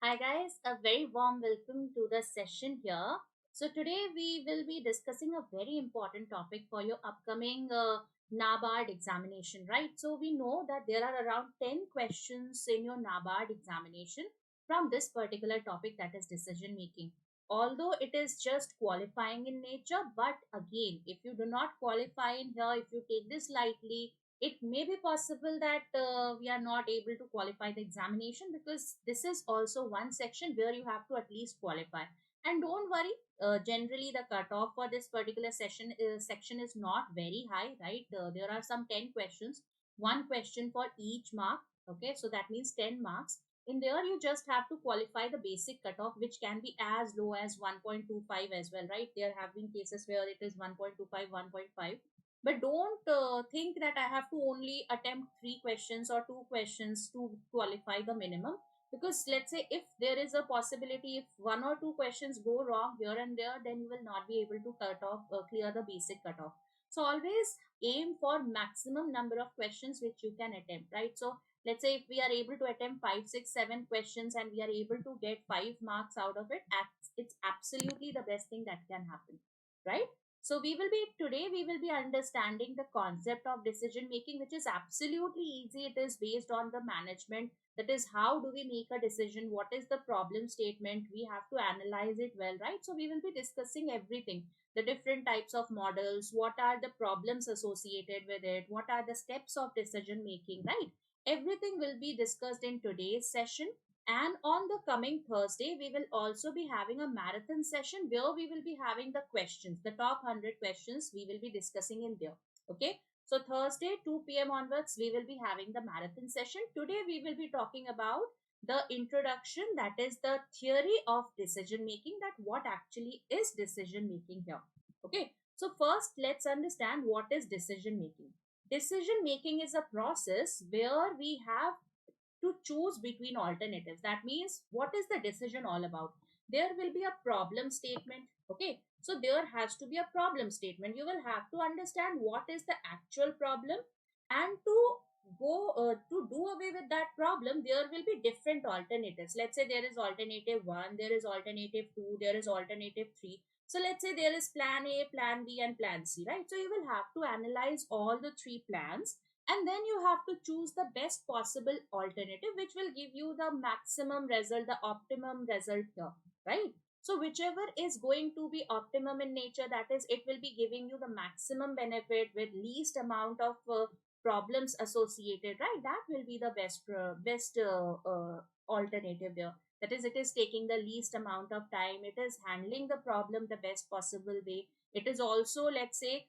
Hi guys, a very warm welcome to the session here. So today we will be discussing a very important topic for your upcoming Nabard examination, right? So we know that there are around 10 questions in your Nabard examination from this particular topic, that is decision making. Although it is just qualifying in nature, but again, if you do not qualify in here, if you take this lightly, it may be possible that we are not able to qualify the examination, because this is also one section where you have to at least qualify. And don't worry, generally the cutoff for this particular section is not very high, right? There are some 10 questions, one question for each mark. Okay, so that means 10 marks. In there you just have to qualify the basic cutoff, which can be as low as 1.25 as well, right? There have been cases where it is 1.25, 1.5. But don't think that I have to only attempt three questions or two questions to qualify the minimum. Because let's say if there is a possibility, if one or two questions go wrong here and there, then you will not be able to clear the basic cutoff. So always aim for maximum number of questions which you can attempt, right? So let's say if we are able to attempt 5, 6, 7 questions and we are able to get 5 marks out of it, it's absolutely the best thing that can happen, right? So we will be understanding the concept of decision making, which is absolutely easy. It is based on the management. That is, how do we make a decision? What is the problem statement? We have to analyze it well, right? So we will be discussing everything, the different types of models, what are the problems associated with it, what are the steps of decision making, right? Everything will be discussed in today's session. And on the coming Thursday, we will also be having a marathon session where we will be having the questions, the top 100 questions we will be discussing in there. Okay. So Thursday, 2 p.m. onwards, we will be having the marathon session. Today, we will be talking about the introduction, that is the theory of decision making, that what actually is decision making here. Okay. So first, let's understand what is decision making. Decision making is a process where we have to choose between alternatives. That means, what is the decision all about? There will be a problem statement. Okay, so there has to be a problem statement. You will have to understand what is the actual problem, and to do away with that problem, there will be different alternatives. Let's say there is alternative 1, there is alternative 2, there is alternative 3. So let's say there is plan A, plan B, and plan C, right? So you will have to analyze all the three plans, and then you have to choose the best possible alternative which will give you the maximum result, the optimum result here, right? So whichever is going to be optimum in nature, that is, it will be giving you the maximum benefit with least amount of problems associated, right? That will be the best alternative there. That is, it is taking the least amount of time, it is handling the problem the best possible way, it is also, let's say,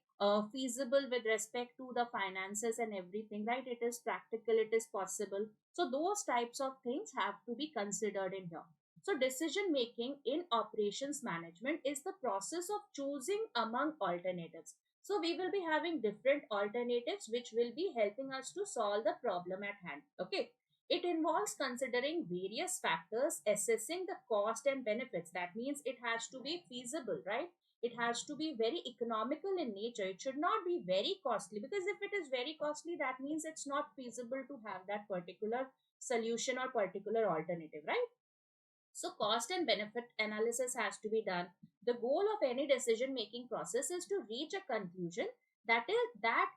feasible with respect to the finances and everything, right? It is practical, it is possible. So those types of things have to be considered in here. So decision making in operations management is the process of choosing among alternatives. So we will be having different alternatives which will be helping us to solve the problem at hand. Okay. It involves considering various factors, assessing the cost and benefits. That means it has to be feasible, right? It has to be very economical in nature. It should not be very costly, because if it is very costly, that means it's not feasible to have that particular solution or particular alternative, right? So cost and benefit analysis has to be done. The goal of any decision making process is to reach a conclusion that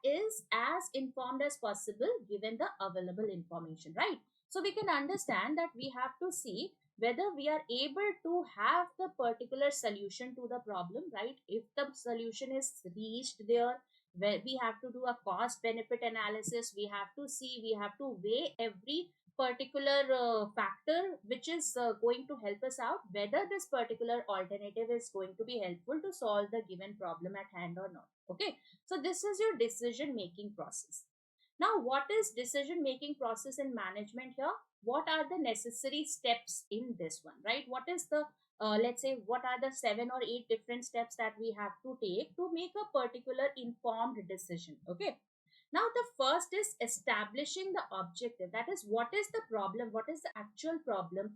is as informed as possible given the available information, right? So we can understand that we have to see whether we are able to have the particular solution to the problem, right? If the solution is reached there, where we have to do a cost benefit analysis, we have to see, we have to weigh every particular factor which is going to help us out, whether this particular alternative is going to be helpful to solve the given problem at hand or not. Okay, so this is your decision making process. Now, what is decision making process in management here? What are the necessary steps in this one, right? What is the let's say, what are the 7 or 8 different steps that we have to take to make a particular informed decision? Okay, now, the first is establishing the objective. That is, what is the problem? What is the actual problem?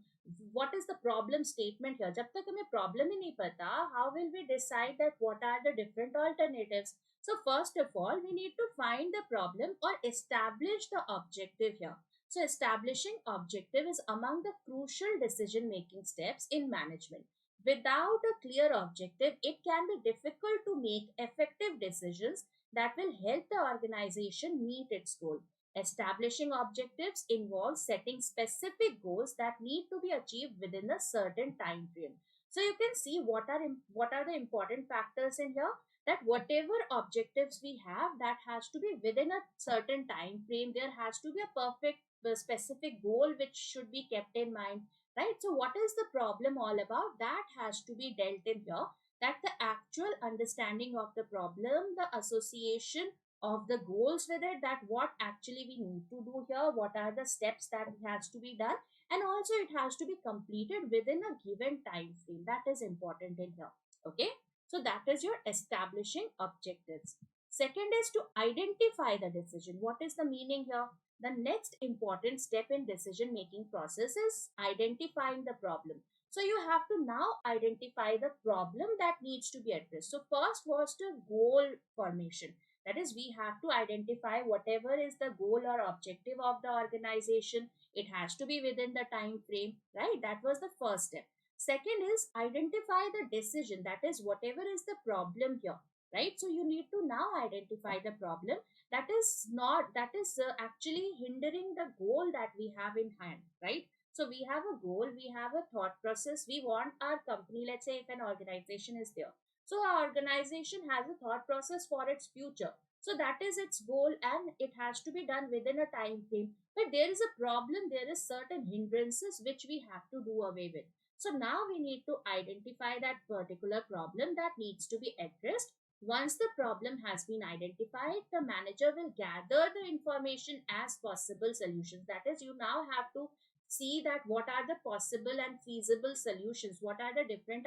What is the problem statement here? जब तक हमें problem ही नहीं पता, how will we decide that what are the different alternatives? So first of all, we need to find the problem or establish the objective here. So establishing objective is among the crucial decision making steps in management. Without a clear objective, it can be difficult to make effective decisions that will help the organization meet its goal. Establishing objectives involves setting specific goals that need to be achieved within a certain time frame. So you can see what are the important factors in here, that whatever objectives we have, that has to be within a certain time frame. There has to be a perfect specific goal which should be kept in mind, right? So what is the problem all about, that has to be dealt in here, that the actual understanding of the problem, the association of the goals with it, that what actually we need to do here, what are the steps that has to be done, and also it has to be completed within a given time frame. That is important in here. Okay, so that is your establishing objectives. Second is to identify the decision. What is the meaning here? The next important step in decision making process is identifying the problem. So you have to now identify the problem that needs to be addressed. So first was the goal formation. That is, we have to identify whatever is the goal or objective of the organization. It has to be within the time frame, right? That was the first step. Second is identify the decision. That is, whatever is the problem here, right? So you need to now identify the problem that is not, that is actually hindering the goal that we have in hand, right? So we have a goal, we have a thought process, we want our company, let's say if an organization is there, so our organization has a thought process for its future, so that is its goal and it has to be done within a time frame. But there is a problem, there is certain hindrances which we have to do away with. So now we need to identify that particular problem that needs to be addressed. Once the problem has been identified, the manager will gather the information as possible solutions. That is, you now have to see that what are the possible and feasible solutions, what are the different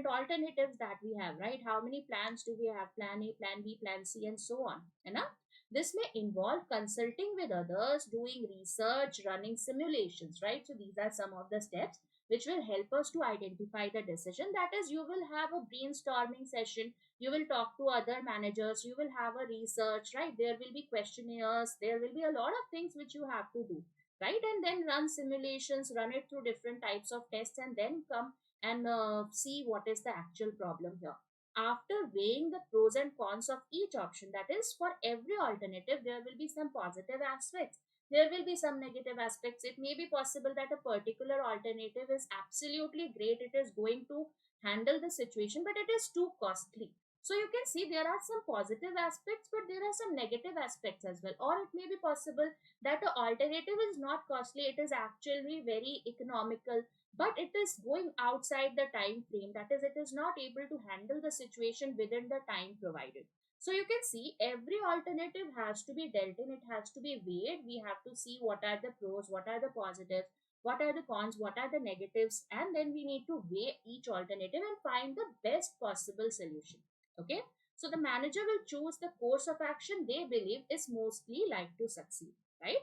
alternatives that we have, right? How many plans do we have? Plan A, plan B, plan C, and so on. You know? This may involve consulting with others, doing research, running simulations, right? So these are some of the steps which will help us to identify the decision. That is, you will have a brainstorming session, you will talk to other managers, you will have a research, right? There will be questionnaires, there will be a lot of things which you have to do, right? And then run simulations, run it through different types of tests, and then come and see what is the actual problem here. After weighing the pros and cons of each option, that is, for every alternative there will be some positive aspects, there will be some negative aspects. It may be possible that a particular alternative is absolutely great, it is going to handle the situation, but it is too costly. So you can see there are some positive aspects, but there are some negative aspects as well. Or it may be possible that the alternative is not costly, it is actually very economical, but it is going outside the time frame. That is, it is not able to handle the situation within the time provided. So you can see every alternative has to be dealt in, it has to be weighed. We have to see what are the pros, what are the positives, what are the cons, what are the negatives, and then we need to weigh each alternative and find the best possible solution. Okay, so the manager will choose the course of action they believe is mostly like to succeed, right?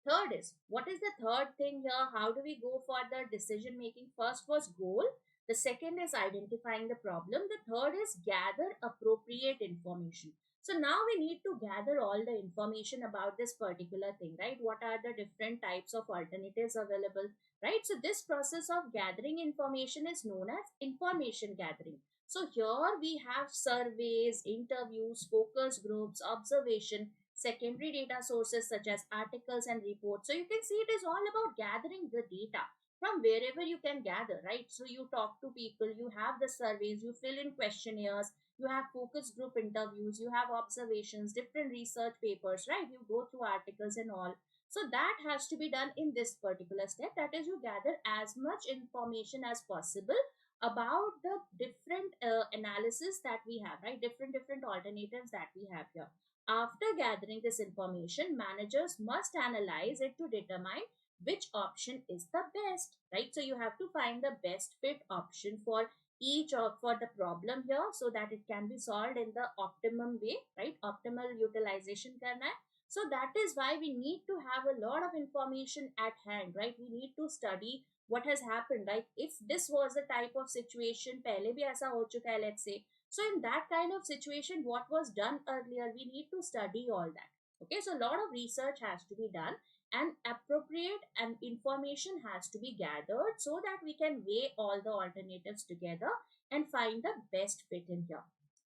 Third is, what is the third thing here? How do we go for the decision making? First was goal, the second is identifying the problem, the third is gather appropriate information. So now we need to gather all the information about this particular thing, right? What are the different types of alternatives available, right? So this process of gathering information is known as information gathering. So here we have surveys, interviews, focus groups, observation, secondary data sources such as articles and reports. So you can see it is all about gathering the data from wherever you can gather, right? So you talk to people, you have the surveys, you fill in questionnaires, you have focus group interviews, you have observations, different research papers, right? You go through articles and all. So that has to be done in this particular step. That is, you gather as much information as possible about the different analysis that we have, right? Different alternatives that we have here. After gathering this information, managers must analyze it to determine which option is the best, right? So you have to find the best fit option for each of for the problem here, so that it can be solved in the optimum way, right? Optimal utilization karna hai. So that is why we need to have a lot of information at hand, right? We need to study what has happened, like if this was the type of situation pehle bhi aisa ho chuka hai, let's say, so in that kind of situation what was done earlier, we need to study all that. Okay, so a lot of research has to be done, and appropriate and information has to be gathered so that we can weigh all the alternatives together and find the best fit in here.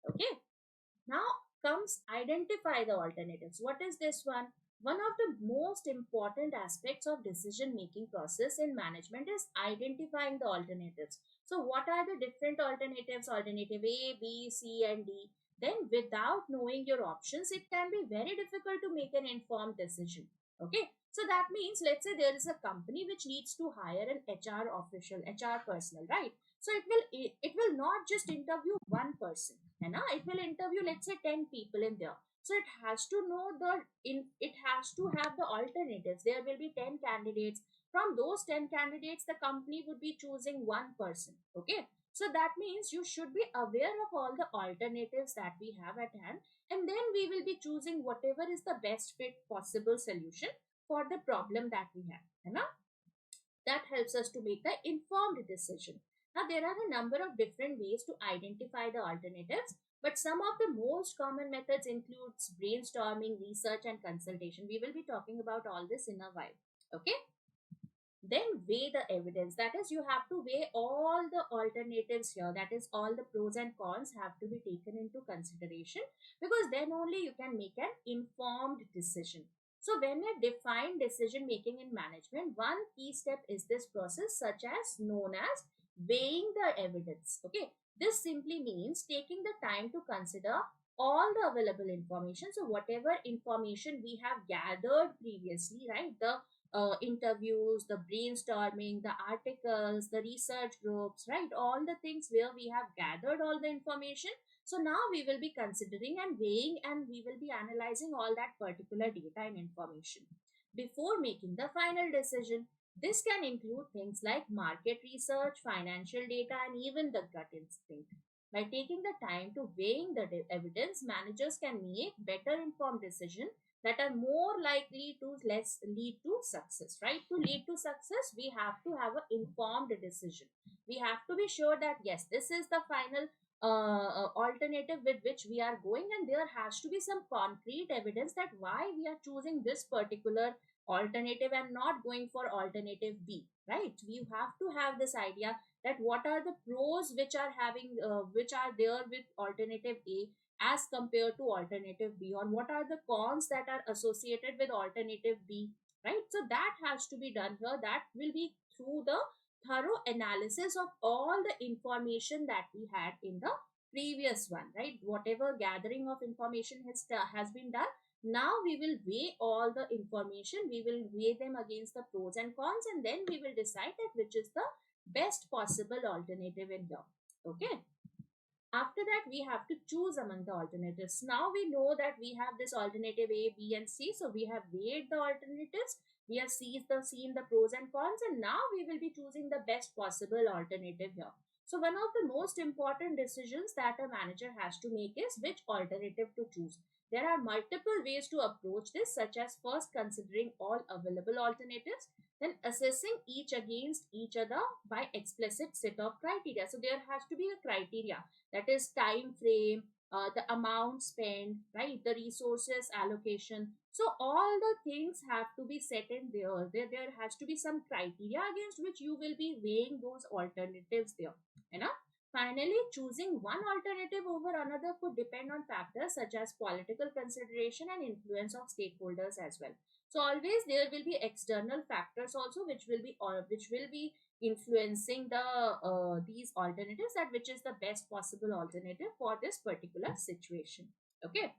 Okay, now comes identify the alternatives. What is this one? One of the most important aspects of decision making process in management is identifying the alternatives. So what are the different alternatives? Alternative A, B, C and D. Then without knowing your options, it can be very difficult to make an informed decision. Okay. So that means, let's say there is a company which needs to hire an HR official, HR personnel, right? So it will not just interview one person, है ना? It will interview, let's say, 10 people in there. So it has to know it has to have the alternatives. There will be 10 candidates. From those 10 candidates, the company would be choosing one person. Okay. So that means you should be aware of all the alternatives that we have at hand, and then we will be choosing whatever is the best fit possible solution for the problem that we have. है ना? That helps us to make the informed decision. Now, there are a number of different ways to identify the alternatives, but some of the most common methods includes brainstorming, research, and consultation. We will be talking about all this in a while. Okay. Then weigh the evidence. That is, you have to weigh all the alternatives here. That is, all the pros and cons have to be taken into consideration, because then only you can make an informed decision. So when we define decision making in management, one key step is this process, such as known as weighing the evidence. Okay, this simply means taking the time to consider all the available information. So whatever information we have gathered previously, right, the interviews, the brainstorming, the articles, the research groups, right? All the things where we have gathered all the information. So now we will be considering and weighing, and we will be analyzing all that particular data and information before making the final decision. This can include things like market research, financial data, and even the gut instinct. By taking the time to weighing the evidence, managers can make better informed decisions that are more likely to less lead to success. Right, to lead to success, we have to have an informed decision. We have to be sure that yes, this is the final alternative with which we are going, and there has to be some concrete evidence that why we are choosing this particular alternative and not going for alternative B. Right, we have to have this idea that what are the pros which are there with alternative A as compared to alternative B, or what are the cons that are associated with alternative B, right? So that has to be done here. That will be through the thorough analysis of all the information that we had in the previous one, right? Whatever gathering of information has been done. Now we will weigh all the information, we will weigh them against the pros and cons, and then we will decide that which is the best possible alternative in here. Okay, after that, we have to choose among the alternatives. Now we know that we have this alternative A, B, and C. So we have weighed the alternatives. We have seen the pros and cons, and now we will be choosing the best possible alternative here. So one of the most important decisions that a manager has to make is which alternative to choose. There are multiple ways to approach this, such as first considering all available alternatives, then assessing each against each other by explicit set of criteria. So there has to be a criteria, that is time frame, the amount spent, right, the resources allocation. So all the things have to be set in there has to be some criteria against which you will be weighing those alternatives there, you know. Finally, choosing one alternative over another could depend on factors such as political consideration and influence of stakeholders as well. So always there will be external factors also which will be influencing these alternatives, that which is the best possible alternative for this particular situation. Okay,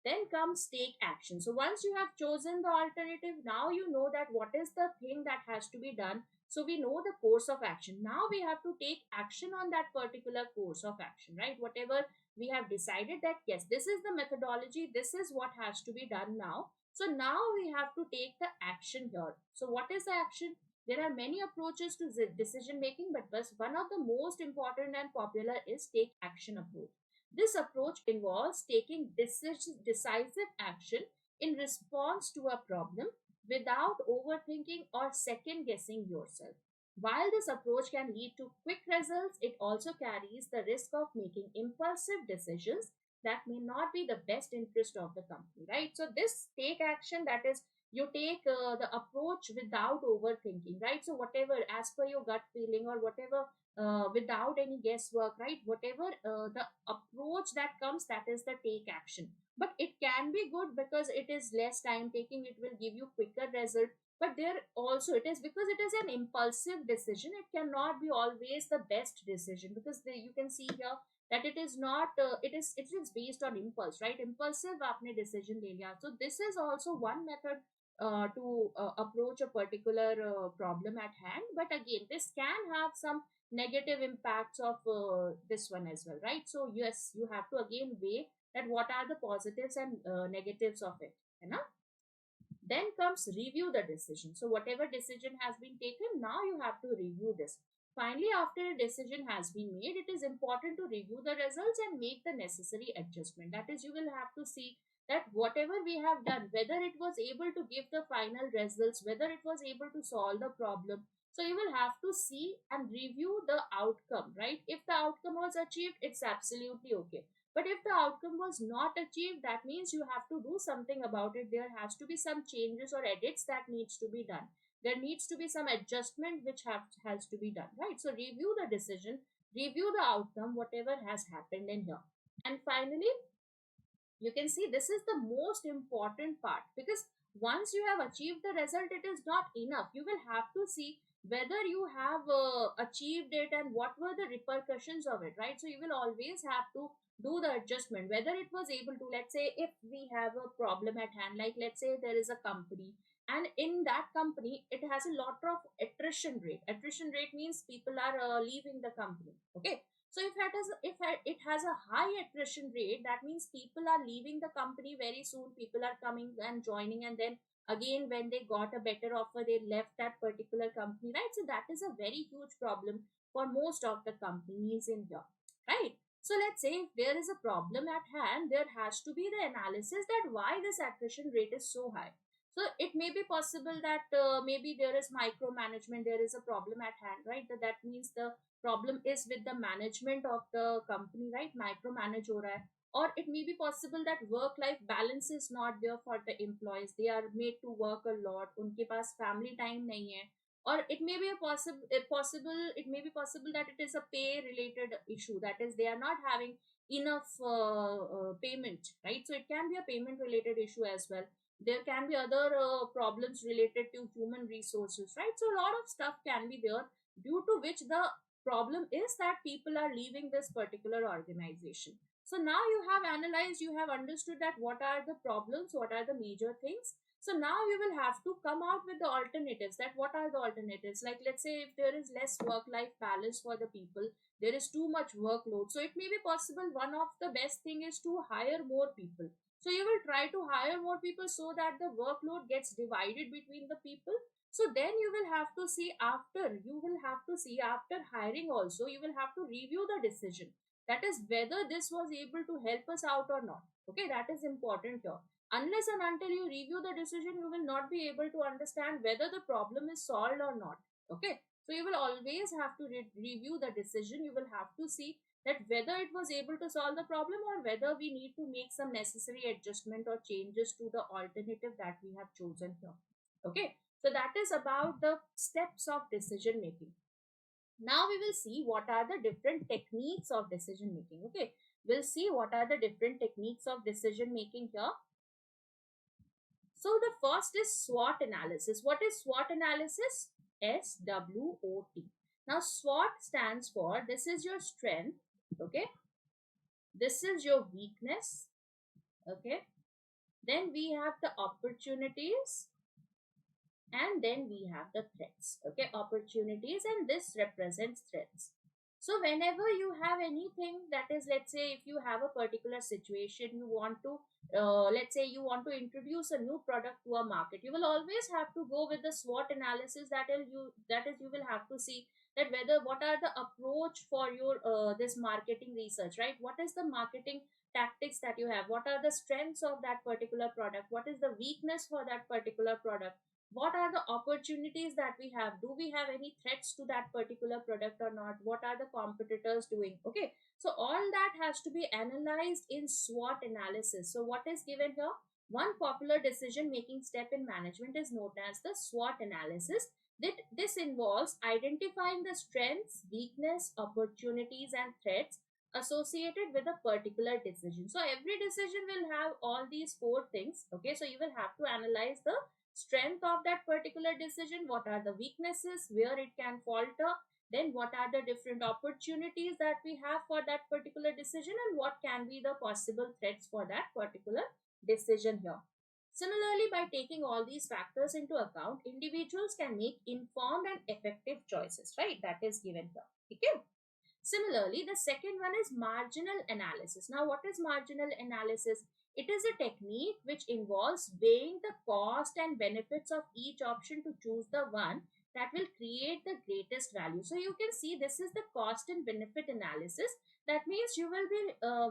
then comes take action. So once you have chosen the alternative, now you know that what is the thing that has to be done. So we know the course of action. Now we have to take action on that particular course of action, right? Whatever we have decided that yes, this is the methodology, this is what has to be done now. So now we have to take the action here. So what is the action? There are many approaches to decision making, but one of the most important and popular is take action approach. This approach involves taking decisive action in response to a problem without overthinking or second guessing yourself. While this approach can lead to quick results, it also carries the risk of making impulsive decisions that may not be the best interest of the company, right? So this take action, that is, you take the approach without overthinking, right? So whatever, as per your gut feeling, or whatever, without any guesswork, right? Whatever the approach that comes, that is the take action. But it can be good because it is less time taking, it will give you quicker result. But there also, it is because it is an impulsive decision, it cannot be always the best decision, because you can see here that it is not it is based on impulse, right? Impulsive आपने decision ले लिया. So this is also one method to approach a particular problem at hand. But again, this can have some negative impacts of this one as well, right? So yes, you have to again weigh that what are the positives and negatives of it, you know. Then comes review the decision. So whatever decision has been taken, now you have to review this. Finally, after a decision has been made, it is important to review the results and make the necessary adjustment. That is, you will have to see that whatever we have done, whether it was able to give the final results, whether it was able to solve the problem. So you will have to see and review the outcome, right? If the outcome was achieved, it's absolutely okay. But if the outcome was not achieved, that means you have to do something about it. There has to be some changes or edits that needs to be done. There needs to be some adjustment which has to be done, right? So review the decision, review the outcome, whatever has happened in here. And finally, you can see this is the most important part, because once you have achieved the result, it is not enough. You will have to see whether you have achieved it and what were the repercussions of it, right? So you will always have to do the adjustment, whether it was able to, let's say if we have a problem at hand, like let's say there is a company, and in that company it has a lot of attrition rate. Attrition rate means people are leaving the company, okay? So if it has a high attrition rate, that means people are leaving the company very soon. People are coming and joining, and then again when they got a better offer, they left that particular company, right? So that is a very huge problem for most of the companies in here, right? So let's say if there is a problem at hand, there has to be the analysis that why this attrition rate is so high. So it may be possible that maybe there is micromanagement, there is a problem at hand, right? That means the problem is with the management of the company, right? Micromanage हो रहा है. Or it may be possible that work life balance is not there for the employees, they are made to work a lot, उनके पास family time नहीं है. Or it may be it may be possible that it is a pay related issue, that is they are not having enough payment, right? So it can be a payment related issue as well. There can be other problems related to human resources, right? So a lot of stuff can be there, due to which the problem is that people are leaving this particular organization. So now you have analyzed, you have understood that what are the problems, what are the major things. So now you will have to come out with the alternatives, that what are the alternatives. Like let's say if there is less work life balance for the people, there is too much workload, so it may be possible one of the best thing is to hire more people. So you will try to hire more people so that the workload gets divided between the people. So then you will have to see, after hiring also, you will have to review the decision, that is whether this was able to help us out or not. Okay, that is important here. Unless and until you review the decision, you will not be able to understand whether the problem is solved or not. Okay, so you will always have to review the decision. You will have to see that whether it was able to solve the problem, or whether we need to make some necessary adjustment or changes to the alternative that we have chosen here. Okay, so that is about the steps of decision making. Now we will see what are the different techniques of decision making. Okay, we'll see what are the different techniques of decision making here. So the first is SWOT analysis. What is SWOT analysis? SWOT. Now SWOT stands for, this is your strength, okay, this is your weakness, okay, then we have the opportunities, and then we have the threats. Okay, opportunities, and this represents threats. So whenever you have anything, that is, let's say if you have a particular situation, you want to let's say you want to introduce a new product to a market, you will always have to go with the SWOT analysis. That is you will have to see that whether what are the approach for your this marketing research, right? What is the marketing tactics that you have, what are the strengths of that particular product, what is the weakness for that particular product, What are the opportunities that we have? Do we have any threats to that particular product or not? What are the competitors doing? Okay, so all that has to be analyzed in SWOT analysis. So what is given here? One popular decision making step in management is known as the SWOT analysis. That this involves identifying the strengths, weakness, opportunities, and threats associated with a particular decision. So every decision will have all these four things. Okay, so you will have to analyze the strength of that particular decision, what are the weaknesses, where it can falter, then what are the different opportunities that we have for that particular decision, and what can be the possible threats for that particular decision here. Similarly, by taking all these factors into account, individuals can make informed and effective choices, right? That is given here. Okay. Similarly, the second one is marginal analysis. Now, what is marginal analysis? It is a technique which involves weighing the cost and benefits of each option to choose the one that will create the greatest value. So, you can see this is the cost and benefit analysis. That means you will be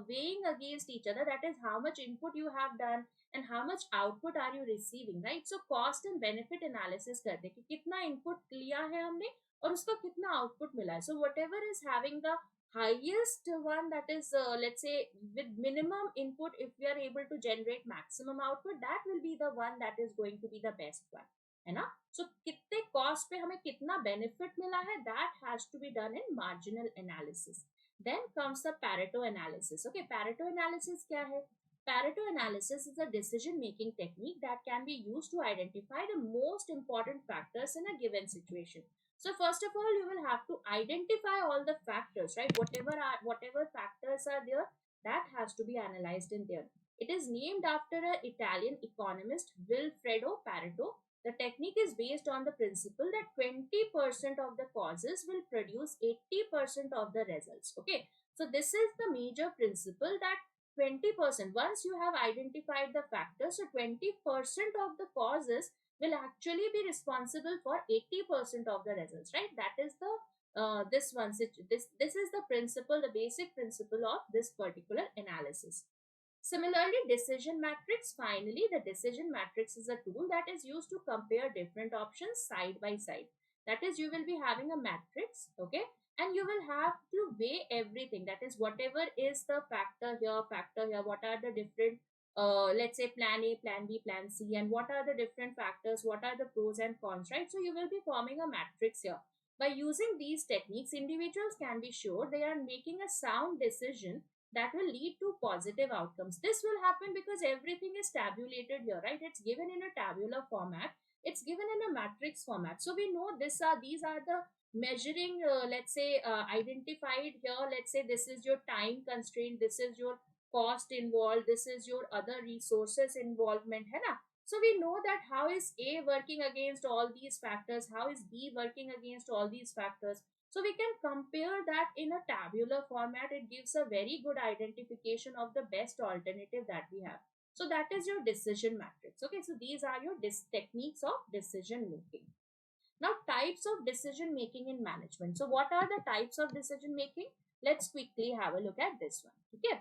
weighing against each other. That is how much input you have done and how much output are you receiving, right? So, cost and benefit analysis करते कि कितना input लिया है हमने और उसका कितना output मिला है. So what ever is having the highest one, that is let's say with minimum input, if we are able to generate maximum output, that will be the one that is going to be the best one, है ना. So कितने cost पे हमें कितना benefit मिला है, that has to be done in marginal analysis. Then comes the Pareto analysis. Okay, Pareto analysis क्या है? Pareto analysis is a decision making technique that can be used to identify the most important factors in a given situation. So first of all, you will have to identify all the factors, right? Whatever factors are there, that has to be analyzed in there. It is named after an Italian economist, Vilfredo Pareto. The technique is based on the principle that 20% of the causes will produce 80% of the results. Okay, so this is the major principle, that 20%, once you have identified the factors, so 20% of the causes will actually be responsible for 80% of the results, right? That is the this one. This is the principle, the basic principle of this particular analysis. Similarly, decision matrix. Finally, the decision matrix is a tool that is used to compare different options side by side. That is, you will be having a matrix, okay, and you will have to weigh everything. That is, whatever is the factor here, what are the different, let's say plan A, plan B, plan C, and what are the different factors, what are the pros and cons, right? So you will be forming a matrix here. By using these techniques, individuals can be sure they are making a sound decision that will lead to positive outcomes. This will happen because everything is tabulated here, right? It's given in a tabular format, it's given in a matrix format. So we know these are the measuring, let's say identified here. Let's say this is your time constraint, this is your cost involved, this is your other resources involvement, है ना. So we know that how is A working against all these factors, how is B working against all these factors. So we can compare that in a tabular format. It gives a very good identification of the best alternative that we have. So that is your decision matrix. Okay, so these are your techniques of decision making. Now, types of decision making in management. So what are the types of decision making? Let's quickly have a look at this one. Okay.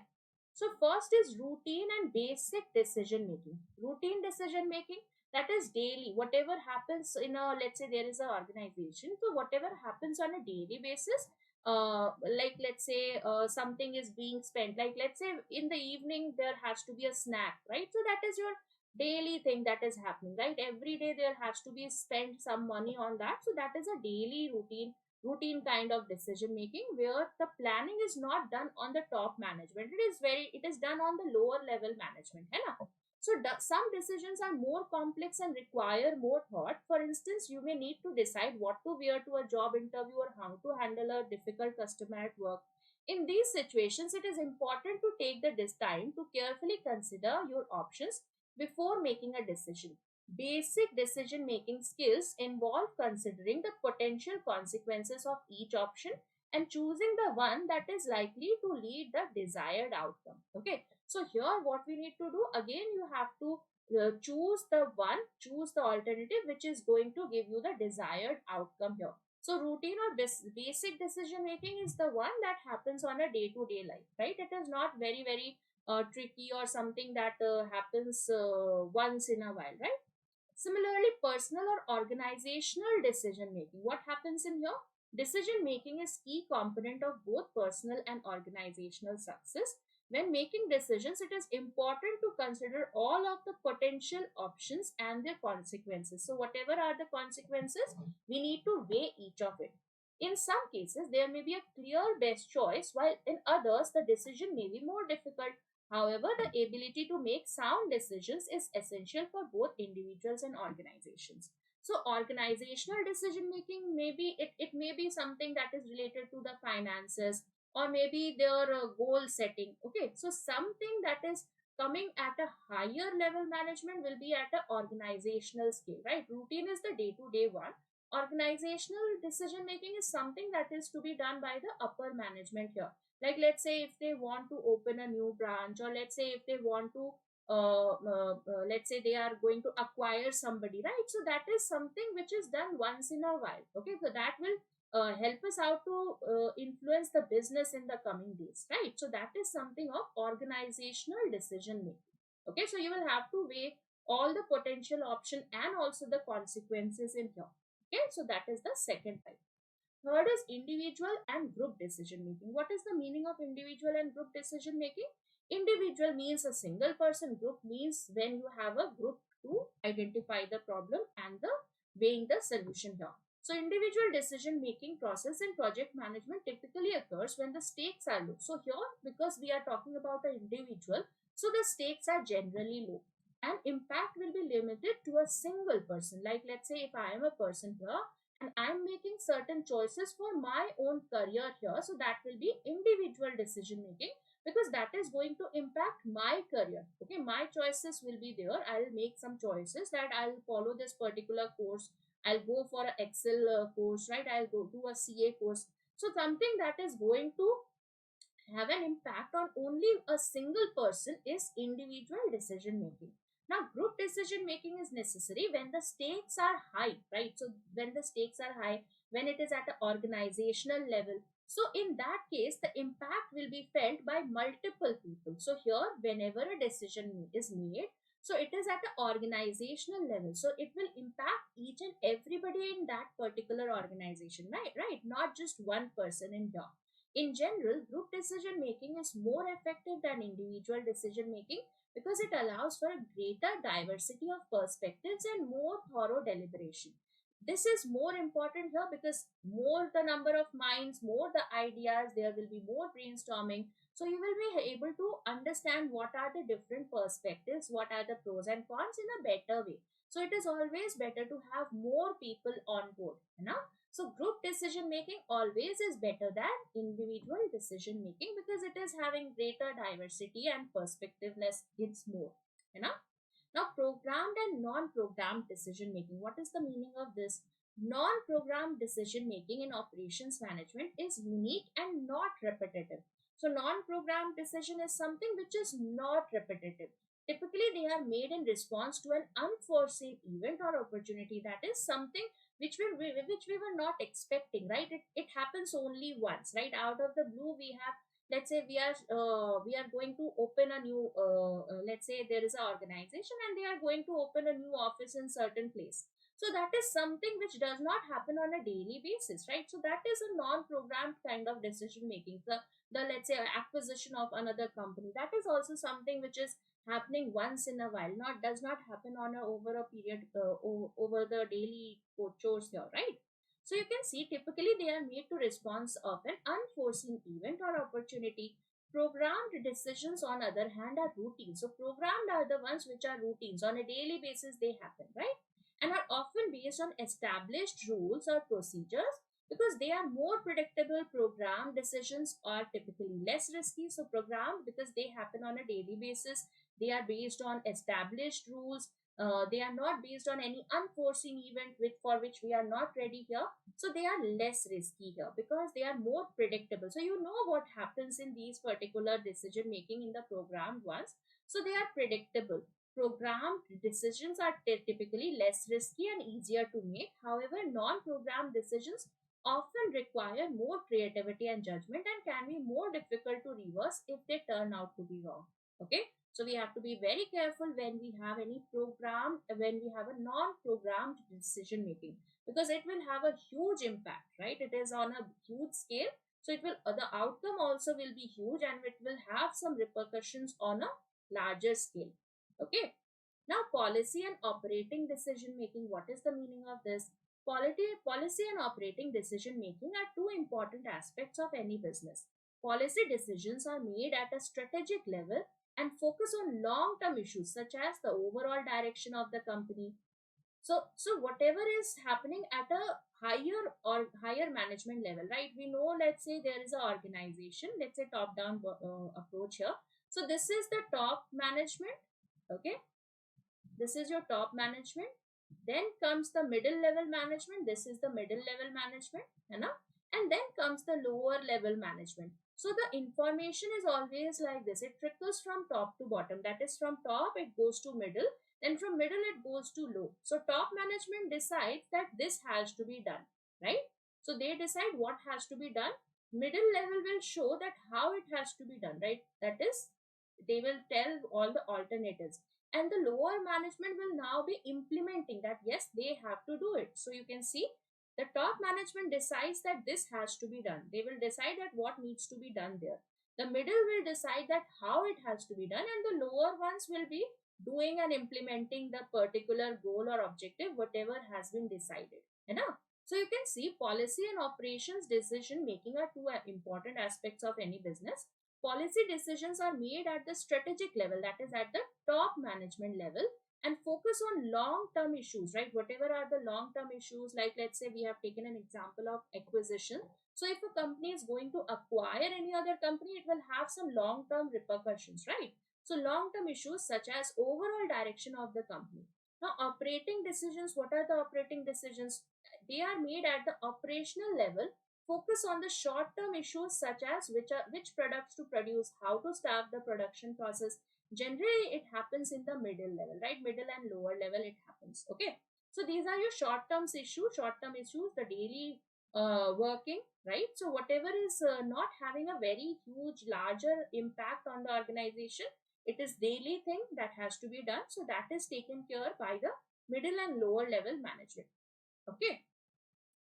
So first is routine and basic decision making. Routine decision making, that is daily. Whatever happens in a, let's say there is an organization, so whatever happens on a daily basis, like let's say something is being spent, like let's say in the evening there has to be a snack, right? So that is your daily thing that is happening, right? Every day there has to be spent some money on that. So that is a daily routine kind of decision making, where the planning is not done on the top management. It is done on the lower level management, है ना. So some decisions are more complex and require more thought. For instance, you may need to decide what to wear to a job interview or how to handle a difficult customer at work. In these situations, it is important to take this time to carefully consider your options before making a decision. Basic decision making skills involve considering the potential consequences of each option and choosing the one that is likely to lead the desired outcome. Okay, so here what we need to do, again you have to choose the alternative which is going to give you the desired outcome here. So routine or basic decision making is the one that happens on a day-to-day life, right? It is not very tricky or something that happens once in a while, right? Similarly, personal or organizational decision making. What happens in here? Decision making is key component of both personal and organizational success. When making decisions, it is important to consider all of the potential options and their consequences. So, whatever are the consequences, we need to weigh each of it. In some cases, there may be a clear best choice, while in others, the decision may be more difficult. However, the ability to make sound decisions is essential for both individuals and organizations. So, organizational decision making, maybe it may be something that is related to the finances, or maybe their goal setting. Okay, so something that is coming at a higher level management will be at an organizational scale, right? Routine is the day to day one. Organizational decision making is something that is to be done by the upper management here. Like, let's say if they want to open a new branch, or let's say if they want to let's say they are going to acquire somebody, right? So that is something which is done once in a while. Okay, so that will help us out to influence the business in the coming days, right? So that is something of organizational decision making. Okay, so you will have to weigh all the potential option and also the consequences in here. Okay, so that is the second type. Third is individual and group decision making. What is the meaning of individual and group decision making? Individual means a single person, group means when you have a group to identify the problem and the weighing the solution here. So individual decision making process in project management typically occurs when the stakes are low. So here, because we are talking about an individual, so the stakes are generally low and impact will be limited to a single person. Like, let's say if I am a person here and I'm making certain choices for my own career here, so that will be individual decision making, because that is going to impact my career. Okay, my choices will be there. I'll make some choices that I'll follow this particular course, I'll go for an Excel course, right? I'll go to a CA course. So something that is going to have an impact on only a single person is individual decision making. Now, group decision making is necessary when the stakes are high, right? So, when the stakes are high, when it is at an organizational level, so in that case, the impact will be felt by multiple people. So, here, whenever a decision is made, so it is at an organizational level. So, it will impact each and everybody in that particular organization, right? Right? Not just one person in here. In general, group decision making is more effective than individual decision making because it allows for a greater diversity of perspectives and more thorough deliberation. This is more important here because more the number of minds, more the ideas, there will be more brainstorming. So you will be able to understand what are the different perspectives, what are the pros and cons in a better way. So it is always better to have more people on board. You know? So group decision making always is better than individual decision making because it is having greater diversity and perspectiveness. It's more, you know. Now, programmed and non-programmed decision making. What is the meaning of this? Non-programmed decision making in operations management is unique and not repetitive. So, non-programmed decision is something which is not repetitive. Typically, they are made in response to an unforeseen event or opportunity. That is something which we were not expecting, right? It happens only once, right? Out of the blue, we have, let's say we are going to open a new let's say there is an organization and they are going to open a new office in certain place. So that is something which does not happen on a daily basis, right? So that is a non-programmed kind of decision making. The let's say acquisition of another company, that is also something which is happening once in a while, not does not happen on a over a period over the daily chores here, right? So you can see typically they are made to response of an unforeseen event or opportunity. Programmed decisions, on other hand, are routine. So programmed are the ones which are routines. On a daily basis, they happen, right? And are often based on established rules or procedures because they are more predictable. Programmed decisions are typically less risky. So programmed because they happen on a daily basis. They are based on established rules. They are not based on any unforeseen event for which we are not ready here. So they are less risky here because they are more predictable. So you know what happens in these particular decision making in the programmed ones. So they are predictable. Programmed decisions are typically less risky and easier to make. However, non-programmed decisions often require more creativity and judgment and can be more difficult to reverse if they turn out to be wrong. Okay, so we have to be very careful when we have any program, when we have a non-programmed decision making, because it will have a huge impact, right? It is on a huge scale, so it will the outcome also will be huge, and it will have some repercussions on a larger scale. Okay, now policy and operating decision making, what is the meaning of this? Policy and operating decision making are two important aspects of any business. Policy decisions are made at a strategic level and focus on long term issues such as the overall direction of the company. So whatever is happening at a higher management level, right? We know, let's say there is an organization, let's say top down approach here. So this is the top management. Okay, this is your top management. Then comes the middle level management, this is the middle level management, you know. And then comes the lower level management. So the information is always like this, it trickles from top to bottom, that is from top it goes to middle, then from middle it goes to low. So top management decides that this has to be done, right? So they decide what has to be done. Middle level will show that how it has to be done, right? That is, they will tell all the alternatives, and the lower management will now be implementing that, yes, they have to do it. So you can see the top management decides that this has to be done, they will decide that what needs to be done there. The middle will decide that how it has to be done, and the lower ones will be doing and implementing the particular goal or objective whatever has been decided, you know. So you can see policy and operations decision making are two important aspects of any business. Policy decisions are made at the strategic level, that is at the top management level, and focus on long term issues, right? Whatever are the long term issues, like let's say we have taken an example of acquisition. So if a company is going to acquire any other company, it will have some long term repercussions, right? So long term issues such as overall direction of the company. Now operating decisions, what are the operating decisions? They are made at the operational level, focus on the short term issues such as which products to produce, how to staff the production process. Generally it happens in the middle level, right? Middle and lower level it happens. Okay, so these are your short term issues, the daily working, right? So whatever is not having a very huge larger impact on the organization, it is daily thing that has to be done, so that is taken care by the middle and lower level management. Okay,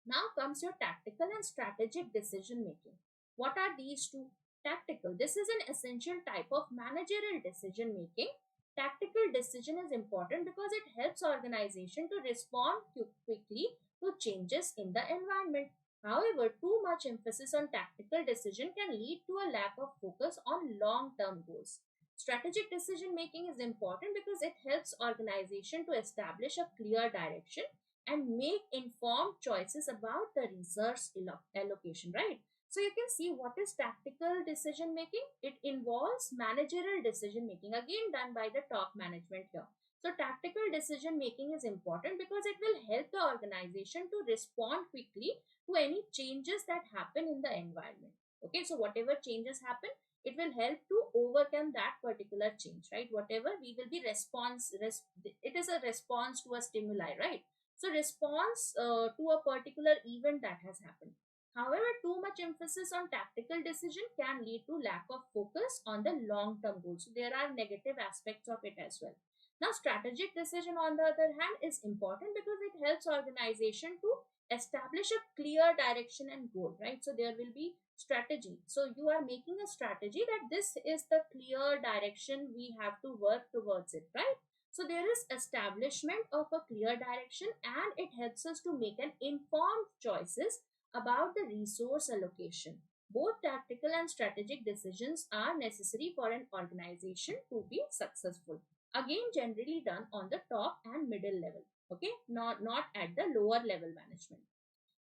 now comes your tactical and strategic decision making. What are these two? Tactical, this is an essential type of managerial decision making. Tactical decision is important because it helps organization to respond quickly to changes in the environment. However, too much emphasis on tactical decision can lead to a lack of focus on long term goals. Strategic decision making is important because it helps organization to establish a clear direction and make informed choices about the resource allocation, right? So you can see what is tactical decision making. It involves managerial decision making, again done by the top management here. So tactical decision making is important because it will help the organization to respond quickly to any changes that happen in the environment. Okay, so whatever changes happen, it will help to overcome that particular change, right? Whatever we will be it is a response to a stimuli, right? So response to a particular event that has happened. However, too much emphasis on tactical decision can lead to lack of focus on the long term goals. So there are negative aspects of it as well. Now strategic decision on the other hand is important because it helps organization to establish a clear direction and goal, right? So there will be strategy, so you are making a strategy that this is the clear direction we have to work towards it, right? So there is establishment of a clear direction, and it helps us to make an informed choices about the resource allocation. Both tactical and strategic decisions are necessary for an organization to be successful. Again, generally done on the top and middle level. Okay, not at the lower level management.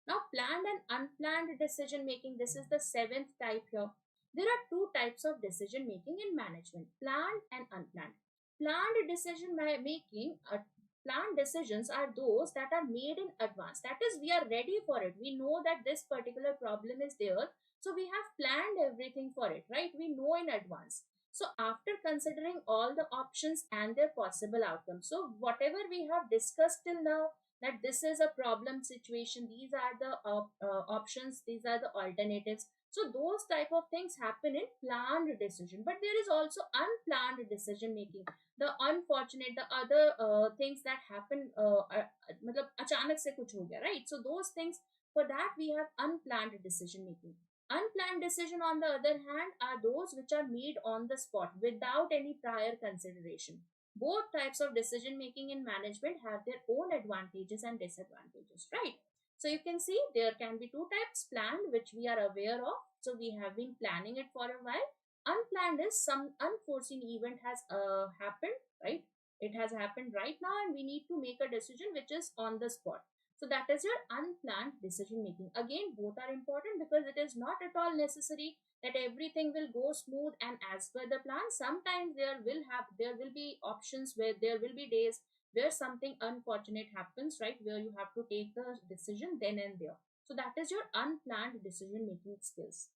Now, planned and unplanned decision making. This is the seventh type here. There are two types of decision making in management: planned and unplanned. Planned decision making, planned decisions are those that are made in advance. That is, we are ready for it. We know that this particular problem is there, so we have planned everything for it, right? We know in advance. So after considering all the options and their possible outcomes, so whatever we have discussed till now, that this is a problem situation, these are the options, these are the alternatives. So those type of things happen in planned decision, but there is also unplanned decision making, the unfortunate, the other things that happen matlab achanak se kuch ho gaya, right? So those things, for that we have unplanned decision making. Unplanned decision, on the other hand, are those which are made on the spot without any prior consideration. Both types of decision making in management have their own advantages and disadvantages, right? So you can see there can be two types: planned, which we are aware of, so we have been planning it for a while. Unplanned is some unforeseen event has happened, right? It has happened right now and we need to make a decision which is on the spot. So that is your unplanned decision making. Again, both are important because it is not at all necessary that everything will go smooth and as per the plan. Sometimes there will be options where there will be days where something unfortunate happens, right? Where you have to take the decision then and there. So that is your unplanned decision making skills.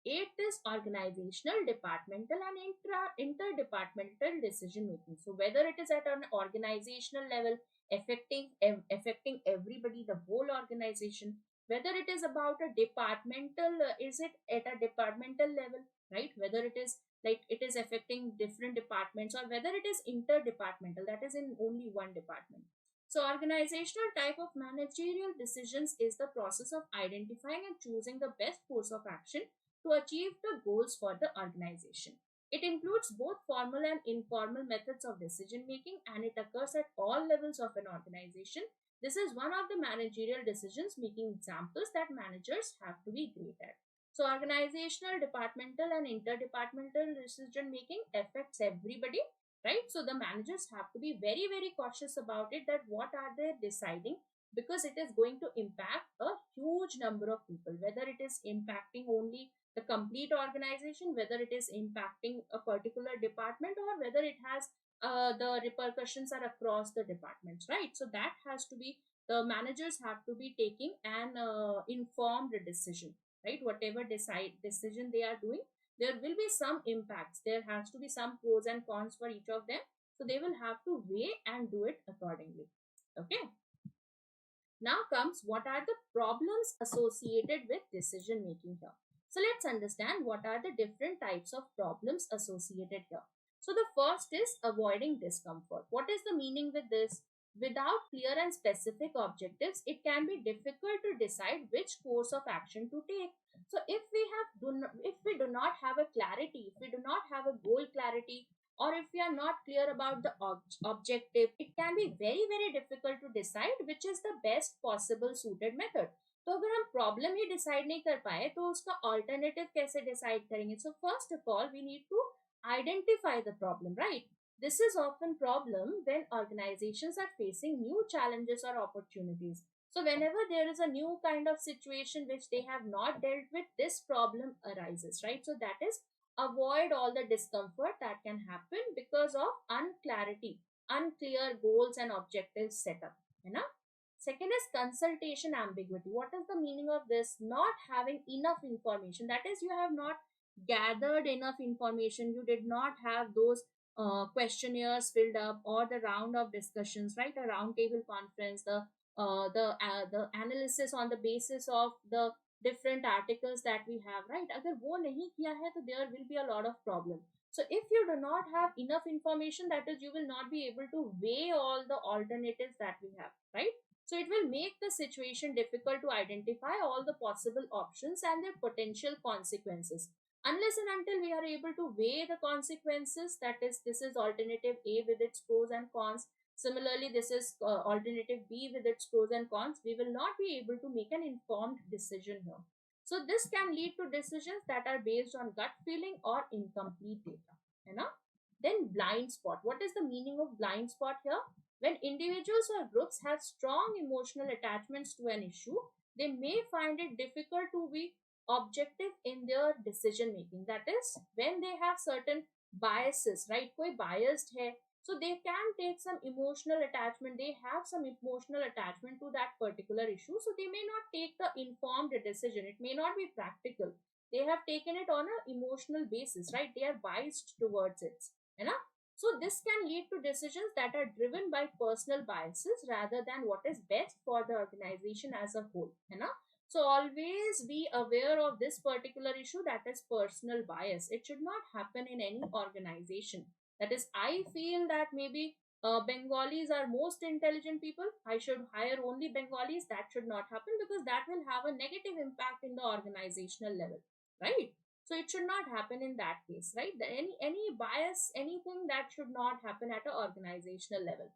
Eighth is organizational, departmental, and interdepartmental decision making. So whether it is at an organizational level, affecting everybody, the whole organization, whether it is about a departmental, is it at a departmental level, right? Whether it is like it is affecting different departments, or whether it is interdepartmental, that is in only one department. So organizational type of managerial decisions is the process of identifying and choosing the best course of action to achieve the goals for the organization. It includes both formal and informal methods of decision making, and it occurs at all levels of an organization. This is one of the managerial decisions making examples that managers have to be great at. So, organizational, departmental, and interdepartmental decision making affects everybody, right? So, the managers have to be very, very cautious about it, that what are they deciding, because it is going to impact a huge number of people, whether it is impacting only the complete organization, whether it is impacting a particular department, or whether it has the repercussions are across the departments, right? So that has to be, the managers have to be taking an informed decision, right? Whatever decision they are doing, there will be some impacts, there has to be some pros and cons for each of them, so they will have to weigh and do it accordingly. Okay, now comes what are the problems associated with decision making here. So let's understand what are the different types of problems associated here. So the first is avoiding discomfort. What is the meaning with this? Without clear and specific objectives, it can be difficult to decide which course of action to take. So if we do not have a clarity, if we do not have a goal clarity, or if we are not clear about the objective, it can be very very difficult to decide which is the best possible suited method. तो अगर हम problem ही decide नहीं कर पाए तो उसका alternative कैसे decide करेंगे? So first of all we need to identify the problem, right? This is often problem when organizations are facing new challenges or opportunities. So whenever there is a new kind of situation which they have not dealt with, this problem arises, right? So that is, avoid all the discomfort that can happen because of unclarity, unclear goals and objectives set up, you know. Second is consultation ambiguity. What is the meaning of this? Not having enough information, that is, you have not gathered enough information, you did not have those questionnaires filled up, or the round of discussions, right? A round table conference, the analysis on the basis of the different articles that we have, right? Agar wo nahi kiya hai, तो there will be a lot of problem. So if you do not have enough information, that is, you will not be able to weigh all the alternatives that we have, right? So it will make the situation difficult to identify all the possible options and their potential consequences. Unless and until we are able to weigh the consequences, that is, this is alternative A with its pros and cons, similarly this is alternative B with its pros and cons, we will not be able to make an informed decision here. So this can lead to decisions that are based on gut feeling or incomplete data, you know. Then blind spot. What is the meaning of blind spot here? When individuals or groups have strong emotional attachments to an issue, they may find it difficult to be objective in their decision making. That is, when they have certain biases, right? Koi biased hai, so they can take some emotional attachment, they have some emotional attachment to that particular issue, so they may not take the informed decision, it may not be practical, they have taken it on an emotional basis, right? They are biased towards it, you know. So this can lead to decisions that are driven by personal biases rather than what is best for the organization as a whole, है ना? So always be aware of this particular issue, that is personal bias. It should not happen in any organization. That is, I feel that maybe Bengalis are most intelligent people, I should hire only Bengalis. That should not happen, because that will have a negative impact in the organizational level, right? So it should not happen in that case, right? Any bias, anything, that should not happen at an organizational level.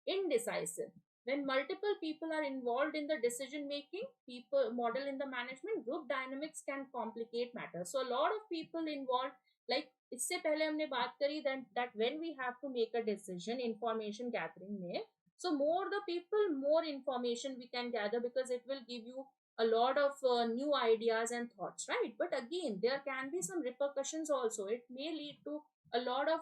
Indecisive. When multiple people are involved in the decision making, people model in the management, group dynamics can complicate matters. So a lot of people involved, like इससे पहले हमने बात करी that when we have to make a decision, information gathering में, so more the people, more information we can gather, because it will give you a lot of new ideas and thoughts, right? But again, there can be some repercussions also. It may lead to a lot of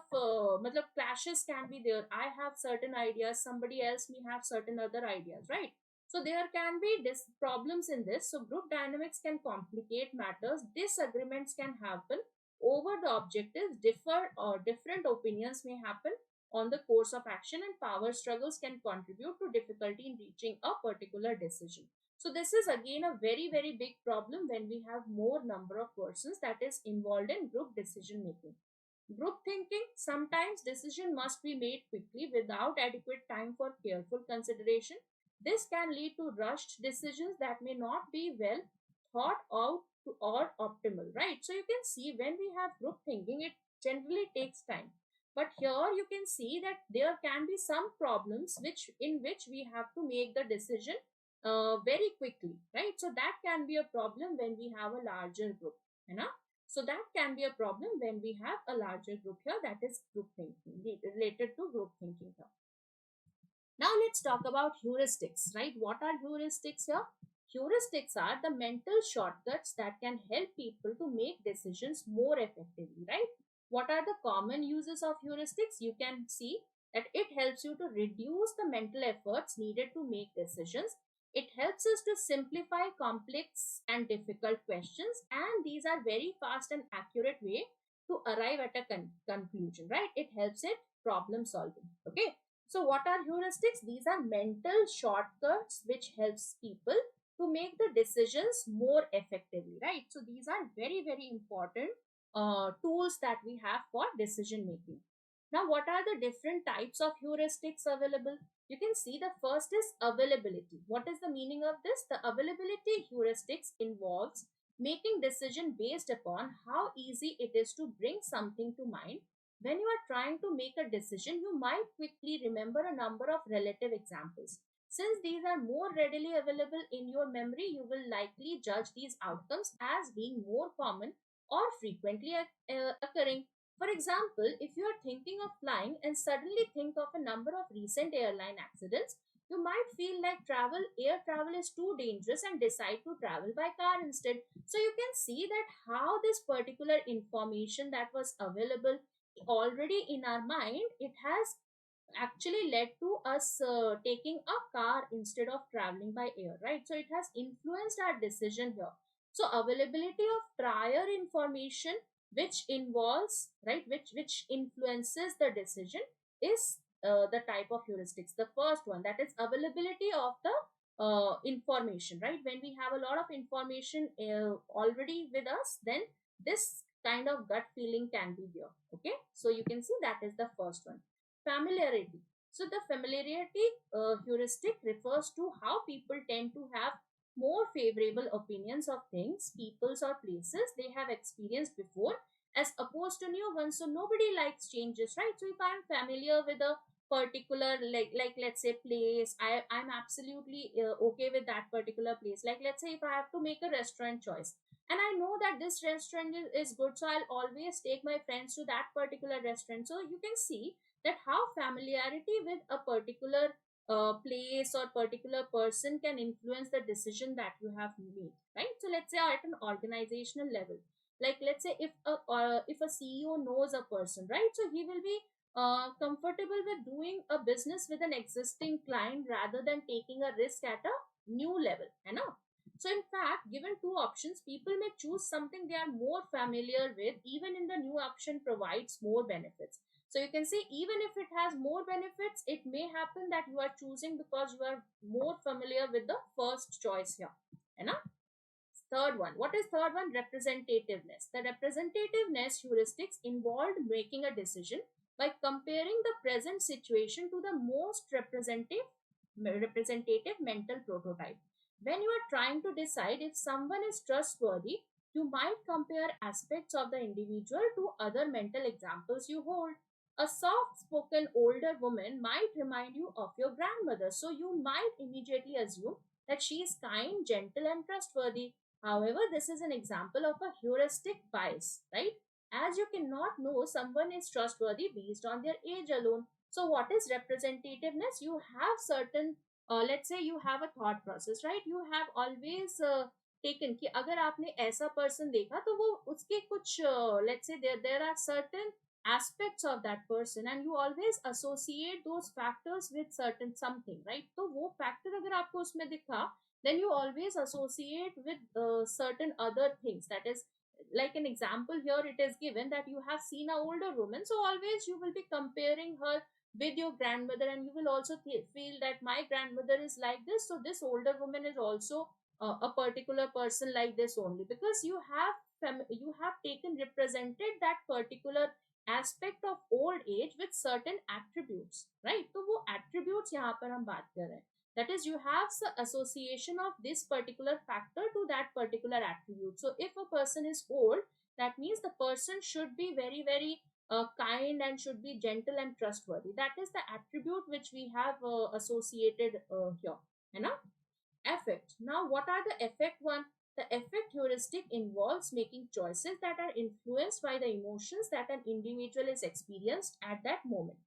matlab clashes can be there. I have certain ideas, somebody else may have certain other ideas, right? So there can be problems in this. So group dynamics can complicate matters, disagreements can happen over the objectives, differ or different opinions may happen on the course of action, and power struggles can contribute to difficulty in reaching a particular decision. So this is again a very very big problem when we have more number of persons that is involved in group decision making. Group thinking, sometimes decision must be made quickly without adequate time for careful consideration. This can lead to rushed decisions that may not be well thought out or optimal, right? So you can see when we have group thinking, it generally takes time. But here you can see that there can be some problems which we have to make the decision very quickly, right? So that can be a problem when we have a larger group, you know. So that can be a problem when we have a larger group here, that is group thinking, related to group thinking here. Now let's talk about heuristics, right? What are heuristics here? Heuristics are the mental shortcuts that can help people to make decisions more effectively, right? What are the common uses of heuristics? You can see that it helps you to reduce the mental efforts needed to make decisions. It helps us to simplify complex and difficult questions, and these are very fast and accurate way to arrive at a conclusion, right? It helps it problem solving. Okay, so what are heuristics? These are mental shortcuts which helps people to make the decisions more effectively, right? So these are very very important tools that we have for decision making. Now, what are the different types of heuristics available? You can see the first is availability. What is the meaning of this? The availability heuristics involves making decision based upon how easy it is to bring something to mind. When you are trying to make a decision, you might quickly remember a number of relative examples. Since these are more readily available in your memory, you will likely judge these outcomes as being more common or frequently occurring. For example, if you are thinking of flying and suddenly think of a number of recent airline accidents, you might feel like air travel is too dangerous and decide to travel by car instead. So you can see that how this particular information that was available already in our mind, it has actually led to us taking a car instead of traveling by air, right? So it has influenced our decision here. So availability of prior information which involves, right, which influences the decision is the type of heuristics. The first one, that is availability of the information, right? When we have a lot of information already with us, then this kind of gut feeling can be there. Okay, so you can see that is the first one. Familiarity. So the familiarity heuristic refers to how people tend to have more favorable opinions of things, peoples, or places they have experienced before, as opposed to new ones. So nobody likes changes, right? So if I'm familiar with a particular, like let's say place, I'm absolutely okay with that particular place. Like let's say if I have to make a restaurant choice, and I know that this restaurant is good, so I'll always take my friends to that particular restaurant. So you can see that how familiarity with a particular place or particular person can influence the decision that you have made, right? So let's say at an organizational level, like let's say if a CEO knows a person, right, so he will be comfortable with doing a business with an existing client rather than taking a risk at a new level, you know. So in fact, given two options, people may choose something they are more familiar with, even in the new option provides more benefits. So you can see, even if it has more benefits, it may happen that you are choosing because you are more familiar with the first choice here. है ना? Third one. What is third one? Representativeness. The representativeness heuristics involved making a decision by comparing the present situation to the most representative mental prototype. When you are trying to decide if someone is trustworthy, you might compare aspects of the individual to other mental examples you hold. A soft spoken older woman might remind you of your grandmother, so you might immediately assume that she is kind, gentle, and trustworthy. However, this is an example of a heuristic bias, right? As you cannot know someone is trustworthy based on their age alone. So, what is representativeness? You have certain, let's say, you have a thought process, right? You have always taken कि अगर आपने ऐसा person देखा तो वो उसके कुछ let's say there are certain aspects of that person and you always associate those factors with certain something, right? तो वो factor अगर आपको उसमें दिखा, then you always associate with certain other things. That is, like an example here it is given that you have seen a older woman, so always you will be comparing her with your grandmother, and you will also feel that my grandmother is like this, so this older woman is also a particular person like this, only because you have you have taken represented that particular aspect of old age with certain attributes, right? तो वो attributes यहाँ पर हम बात कर रहे हैं. That is, you have the association of this particular factor to that particular attribute. So if a person is old, that means the person should be very very kind and should be gentle and trustworthy. That is the attribute which we have associated here. है ना? Affect. Now, what are the affect one? The affect heuristic involves making choices that are influenced by the emotions that an individual is experienced at that moment.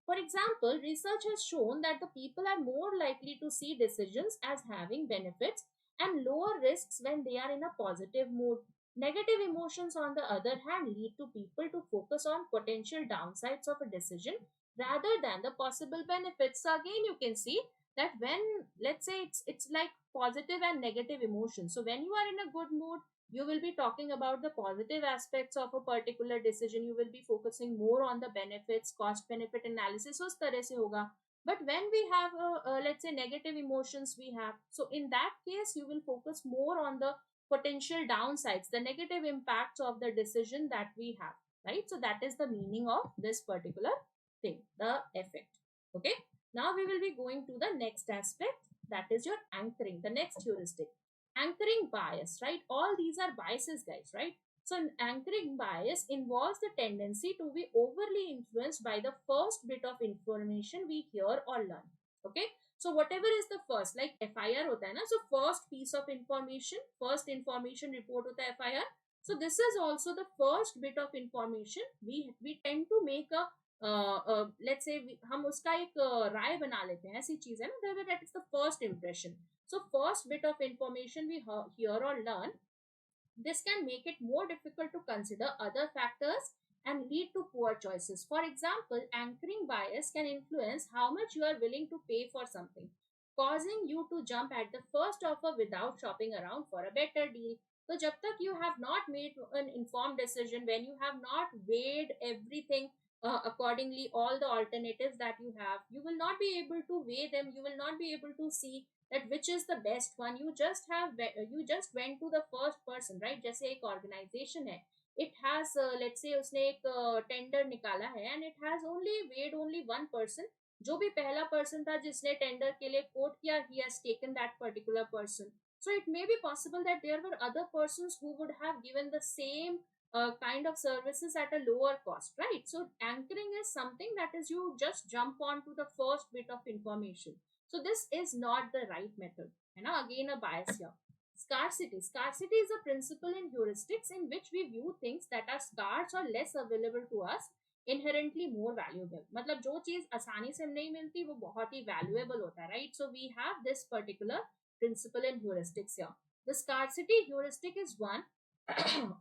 For example, research has shown that the people are more likely to see decisions as having benefits and lower risks when they are in a positive mood. Negative emotions, on the other hand, lead to people to focus on potential downsides of a decision rather than the possible benefits. So again, you can see that when, let's say, it's like positive and negative emotions. So when you are in a good mood, you will be talking about the positive aspects of a particular decision. You will be focusing more on the benefits, cost benefit analysis, उस तरह से होगा. But when we have let's say negative emotions we have, so in that case you will focus more on the potential downsides, the negative impacts of the decision that we have, right? So that is the meaning of this particular thing, the effect. Okay, now we will be going to the next aspect, that is your anchoring, the next heuristic. Anchoring bias, right? All these are biases, guys, right? So an anchoring bias involves the tendency to be overly influenced by the first bit of information we hear or learn. Okay, so whatever is the first, like FIR hota hai na, so first piece of information, first information report hota hai FIR. So this is also the first bit of information. We tend to make a let's say हम उसका एक राय बना लेते हैं, ऐसी चीज है ना, that is the first impression. So first bit of information we hear or learn, this can make it more difficult to consider other factors and lead to poor choices. For example, anchoring bias can influence how much you are willing to pay for something, causing you to jump at the first offer without shopping around for a better deal. So jab tak you have not made an informed decision, when you have not weighed everything accordingly, all the alternatives that you have, you will not be able to weigh them, you will not be able to see that which is the best one. You just went to the first person, right? जैसे एक organization है, it has let's say उसने एक tender निकाला है and it has only weighed only one person. जो भी पहला person था जिसने tender के लिए quote किया, he has taken that particular person. So it may be possible that there were other persons who would have given the same kind of services at a lower cost, right? So anchoring is something that is you just jump on to the first bit of information. So this is not the right method. And now again a bias here. Scarcity. Scarcity is a principle in heuristics in which we view things that are scarce or less available to us inherently more valuable. मतलब जो चीज आसानी से नहीं मिलती वो बहुत ही valuable होता है, right? So we have this particular principle in heuristics here. The scarcity heuristic is one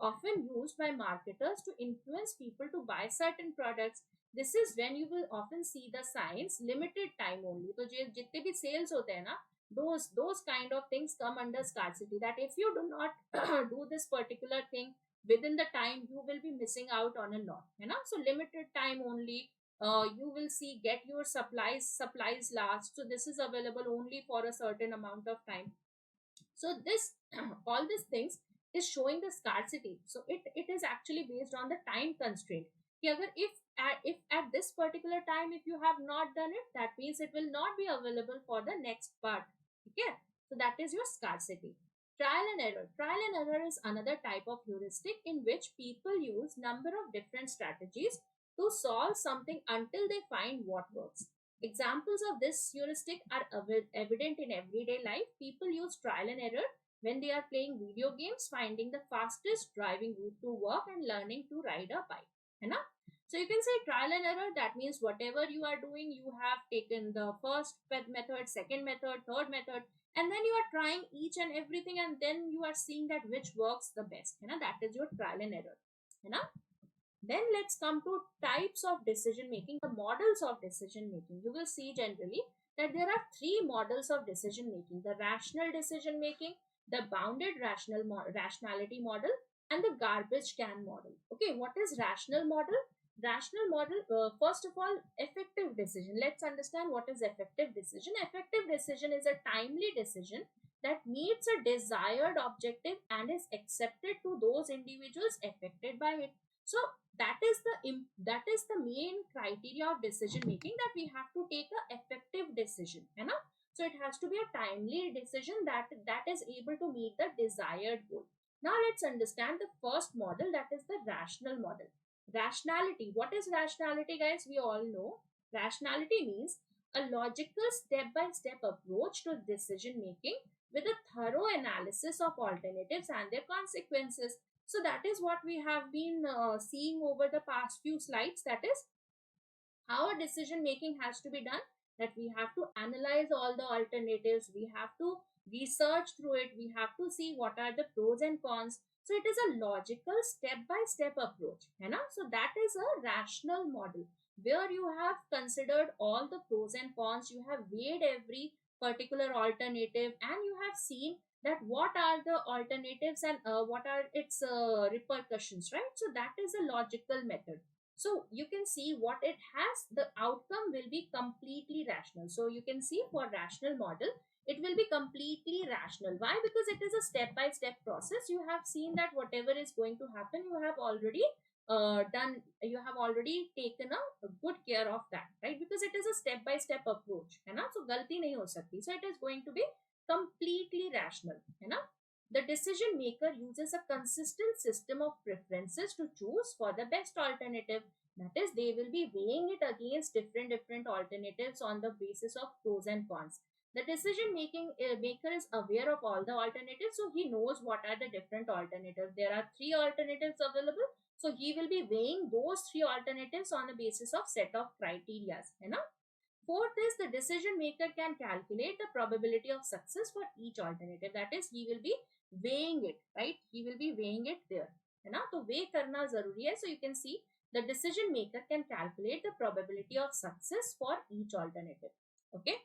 often used by marketers to influence people to buy certain products. This is when you will often see the signs limited time only. तो जितने भी sales होते हैं ना, those kind of things come under scarcity, that if you do not do this particular thing within the time you will be missing out on a lot, so limited time only. You will see, get your supplies last, so this is available only for a certain amount of time. So this all these things is showing the scarcity. So it is actually based on the time constraint. कि अगर if at this particular time if you have not done it, that means it will not be available for the next part. Okay, so that is your scarcity. Trial and error is another type of heuristic in which people use number of different strategies to solve something until they find what works. Examples of this heuristic are evident in everyday life. People use trial and error when they are playing video games, finding the fastest driving route to work and learning to ride a bike. है ना? So you can say trial and error. That means whatever you are doing, you have taken the first method, second method, third method, and then you are trying each and everything, and then you are seeing that which works the best. That is your trial and error. Then let's come to types of decision making, the models of decision making. You will see generally that there are three models of decision making: the rational decision making, the bounded rationality model, and the garbage can model. Okay, what is rational model? Rational model, first of all, effective decision. Let's understand what is effective decision. Effective decision is a timely decision that meets a desired objective and is accepted to those individuals affected by it. So that is the main criteria of decision making, that we have to take a effective decision, so it has to be a timely decision that is able to meet the desired goal. Now let's understand the first model, that is the rational model. Rationality. What is rationality, guys? We all know rationality means a logical step-by-step approach to decision making with a thorough analysis of alternatives and their consequences. So that is what we have been seeing over the past few slides. That is how a decision making has to be done, that we have to analyze all the alternatives, we have to research through it, we have to see what are the pros and cons. So it is a logical step-by-step approach. So that is a rational model where you have considered all the pros and cons, you have weighed every particular alternative, and you have seen that what are the alternatives and what are its repercussions, right? So that is a logical method. So you can see what it has, the outcome will be completely rational. So you can see for rational model, it will be completely rational. Why? Because it is a step-by-step process. You have seen that whatever is going to happen, you have already you have already taken a good care of that, right? Because it is a step-by-step approach, so galti nahi ho sakti. So it is going to be completely rational. The decision maker uses a consistent system of preferences to choose for the best alternative. That is, they will be weighing it against different alternatives on the basis of pros and cons. The decision maker is aware of all the alternatives, so he knows what are the different alternatives. There are three alternatives available, so he will be weighing those three alternatives on the basis of set of criteria. Fourth is, the decision maker can calculate the probability of success for each alternative. That is, he will be weighing it, right? He will be weighing it there. तो weigh करना जरूरी है. So you can see the decision maker can calculate the probability of success for each alternative. Okay.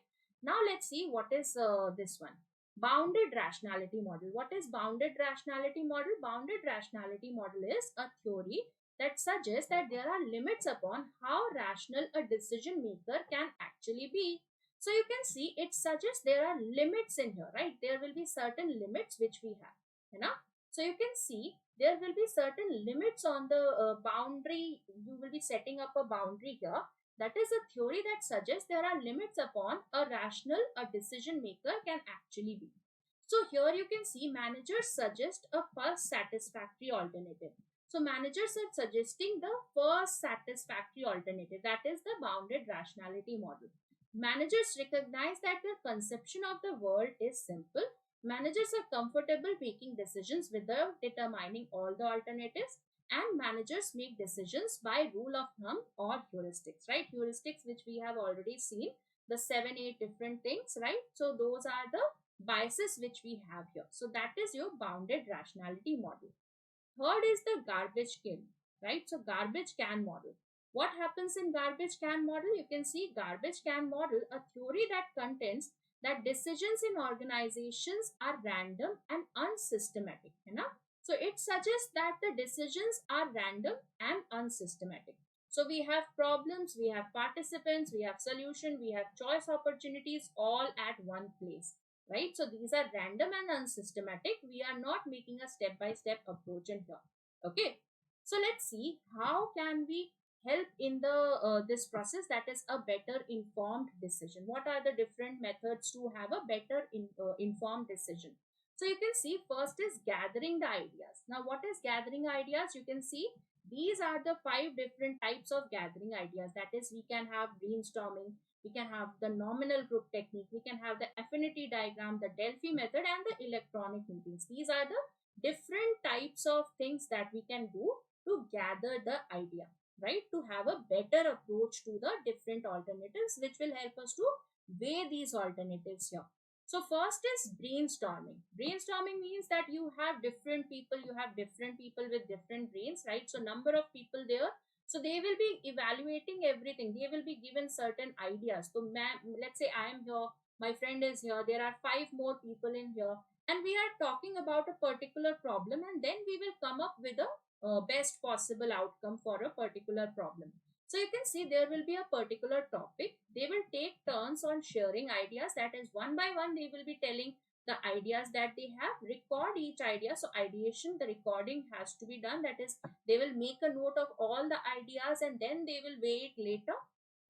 Now let's see what is this one. Bounded rationality model. What is bounded rationality model? Bounded rationality model is a theory that suggests that there are limits upon how rational a decision maker can actually be. So you can see it suggests there are limits in here, right? There will be certain limits which we have. So you can see there will be certain limits on the boundary. You will be setting up a boundary here. That is a theory that suggests there are limits upon a decision maker can actually be. So here you can see managers suggest a first satisfactory alternative. So managers are suggesting the first satisfactory alternative. That is the bounded rationality model. Managers recognize that their conception of the world is simple. Managers are comfortable making decisions without determining all the alternatives, and managers make decisions by rule of thumb or heuristics, right? Heuristics, which we have already seen, the 7-8 different things, right? So those are the biases which we have here. So that is your bounded rationality model. Third is the garbage can, right? So garbage can model. What happens in garbage can model? You can see garbage can model, a theory that contends that decisions in organizations are random and unsystematic. So it suggests that the decisions are random and unsystematic. So we have problems, we have participants, we have solution, we have choice opportunities all at one place, right? So these are random and unsystematic. We are not making a step by step approach in here. Okay. So let's see how can we help in the this process, that is a better informed decision. What are the different methods to have a better informed decision? So you can see first is gathering the ideas. Now what is gathering ideas? You can see these are the 5 different types of gathering ideas. That is, we can have brainstorming, we can have the nominal group technique, we can have the affinity diagram, the Delphi method, and the electronic meetings. These are the different types of things that we can do to gather the idea, right? To have a better approach to the different alternatives, which will help us to weigh these alternatives here. So first is brainstorming. Brainstorming means that you have different people, with different brains, right? So number of people there. So they will be evaluating everything. They will be given certain ideas. So let's say I am here, my friend is here, there are 5 more people in here, and we are talking about a particular problem, and then we will come up with a best possible outcome for a particular problem. So you can see there will be a particular topic. They will take turns on sharing ideas. That is, one by one, they will be telling the ideas that they have. Record each idea. So ideation, the recording has to be done. That is, they will make a note of all the ideas and then they will weigh it later.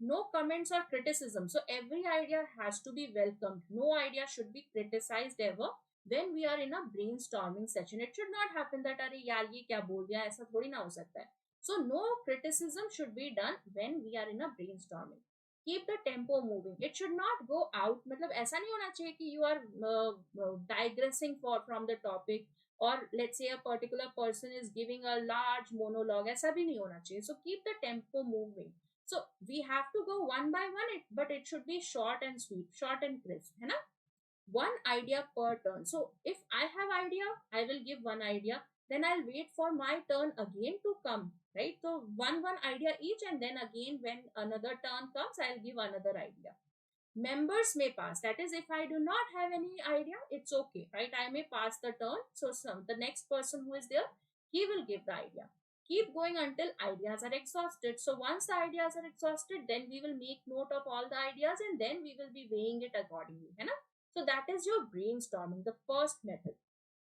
No comments or criticism. So every idea has to be welcomed. No idea should be criticized ever when we are in a brainstorming session. It should not happen that अरे यार ये क्या बोल दिया, ऐसा थोड़ी ना हो सकता है. So no criticism should be done when we are in a brainstorming. Keep the tempo moving. It should not go out. मतलब ऐसा नहीं होना चाहिए कि you are digressing from the topic, or let's say a particular person is giving a large monologue. ऐसा भी नहीं होना चाहिए. So keep the tempo moving. So we have to go one by one, but it should be short and sweet, short and crisp, है ना? One idea per turn. So if I have idea, I will give one idea, then I'll wait for my turn again to come, right? So one idea each, and then again when another turn comes, I'll give another idea. Members may pass. That is, if I do not have any idea, it's okay, right? I may pass the turn. So the next person who is there, he will give the idea. Keep going until ideas are exhausted. So once the ideas are exhausted, then we will make note of all the ideas and then we will be weighing it accordingly, है ना? So that is your brainstorming, the first method.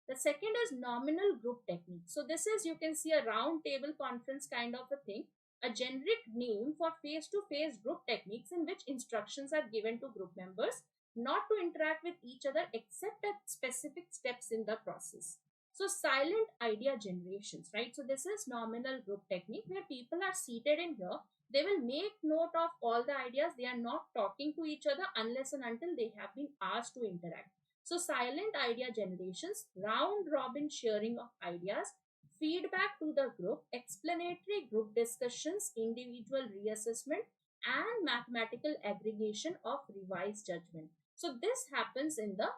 The second is nominal group technique. So this is, you can see, a round table conference kind of a thing, a generic name for face-to-face group techniques in which instructions are given to group members not to interact with each other except at specific steps in the process. So silent idea generations, right? So this is nominal group technique where people are seated in here. They will make note of all the ideas. They are not talking to each other unless and until they have been asked to interact. So silent idea generations, round robin sharing of ideas, feedback to the group, explanatory group discussions, individual reassessment, and mathematical aggregation of revised judgment. So this happens in the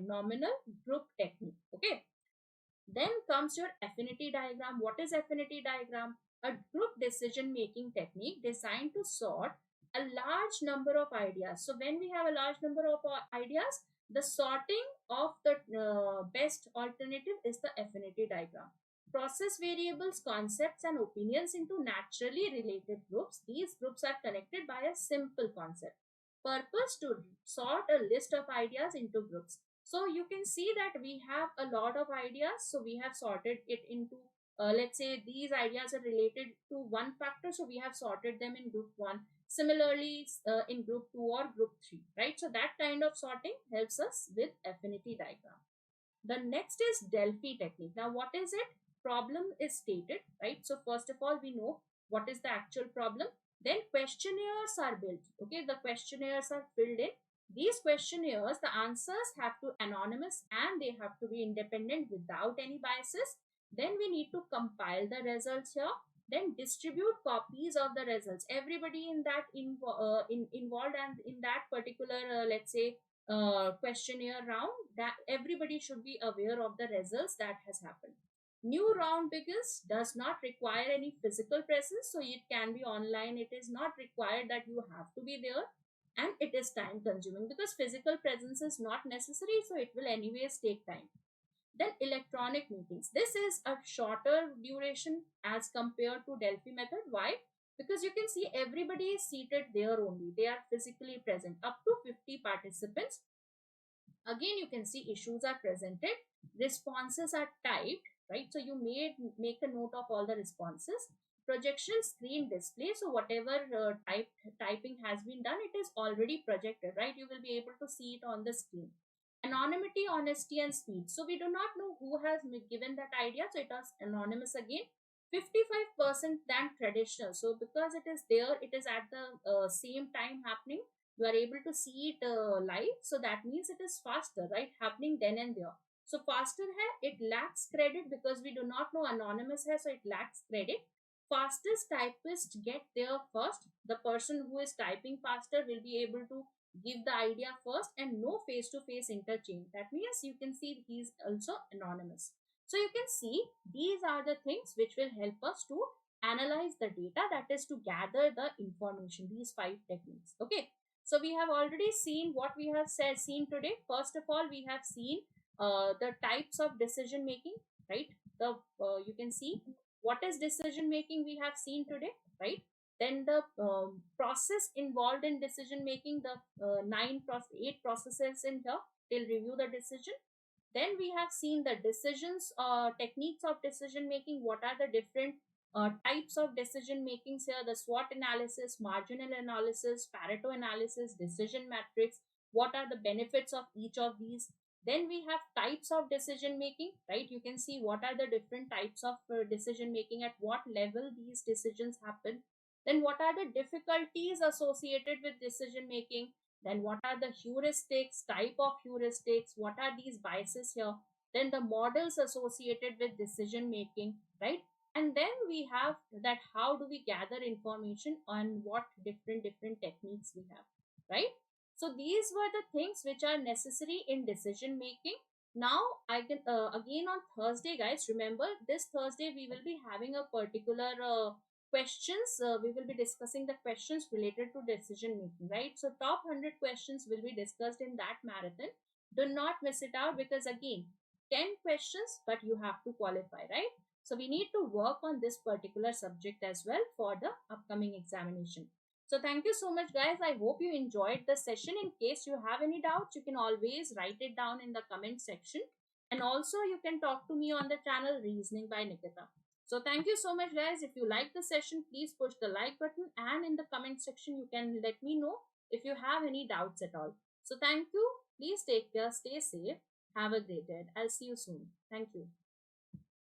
nominal group technique. Okay. Then comes your affinity diagram. What is affinity diagram? A group decision making technique designed to sort a large number of ideas. So when we have a large number of ideas, the sorting of the best alternative is the affinity diagram. Process variables, concepts, and opinions into naturally related groups. These groups are connected by a simple concept. Purpose to sort a list of ideas into groups. So you can see that we have a lot of ideas. So we have sorted it into, let's say these ideas are related to one factor. So we have sorted them in group 1. Similarly, in group 2 or group 3, right? So that kind of sorting helps us with affinity diagram. The next is Delphi technique. Now, what is it? Problem is stated, right? So first of all, we know what is the actual problem. Then questionnaires are built. Okay, the questionnaires are filled in. These questionnaires, the answers have to anonymous and they have to be independent without any biases. Then we need to compile the results here. Then distribute copies of the results. Everybody in that involved and in that particular, let's say, questionnaire round, that everybody should be aware of the results that has happened. New round begins, does not require any physical presence, so it can be online. It is not required that you have to be there, and it is time consuming because physical presence is not necessary, so it will anyways take time. Then electronic meetings. This is a shorter duration as compared to Delphi method. Why? Because you can see everybody is seated there only. They are physically present. Up to 50 participants. Again, you can see issues are presented. Responses are typed, right? So you make a note of all the responses. Projection screen display. So whatever typing has been done, it is already projected, right? You will be able to see it on the screen. Anonymity, honesty, and speed. So we do not know who has given that idea. So it was anonymous again. 55% than traditional. So because it is there, it is at the same time happening. You are able to see it live. So that means it is faster, right? Happening then and there. So faster hai, it lacks credit because we do not know anonymous hai, so it lacks credit. Fastest typist get there first. The person who is typing faster will be able to give the idea first, and no face-to-face interchange. That means you can see he is also anonymous. So you can see these are the things which will help us to analyze the data, that is to gather the information, these 5 techniques. Okay. So we have already seen what we have seen today. First of all, we have seen the types of decision making, right? The you can see what is decision making we have seen today, right? Then the process involved in decision making, the 8 processes in here till review the decision. Then we have seen the decisions, techniques of decision making. What are the different types of decision makings here? The SWOT analysis, marginal analysis, Pareto analysis, decision matrix. What are the benefits of each of these? Then we have types of decision making, right? You can see what are the different types of decision making, at what level these decisions happen. Then what are the difficulties associated with decision making? Then what are the heuristics, type of heuristics? What are these biases here? Then the models associated with decision making, right? And then we have that how do we gather information on what different techniques we have, right? So these were the things which are necessary in decision making. Now I can again on Thursday, guys, remember this Thursday we will be having a particular questions. We will be discussing the questions related to decision making, right? So top 100 questions will be discussed in that marathon. Do not miss it out, because again 10 questions, but you have to qualify, right? So we need to work on this particular subject as well for the upcoming examination. So thank you so much, guys. I hope you enjoyed the session. In case you have any doubts, you can always write it down in the comment section, and also you can talk to me on the channel Reasoning by Nikita. So thank you so much, guys. If you like the session, please push the like button, and in the comment section you can let me know if you have any doubts at all. So thank you. Please take care, stay safe, have a great day. I'll see you soon. Thank you.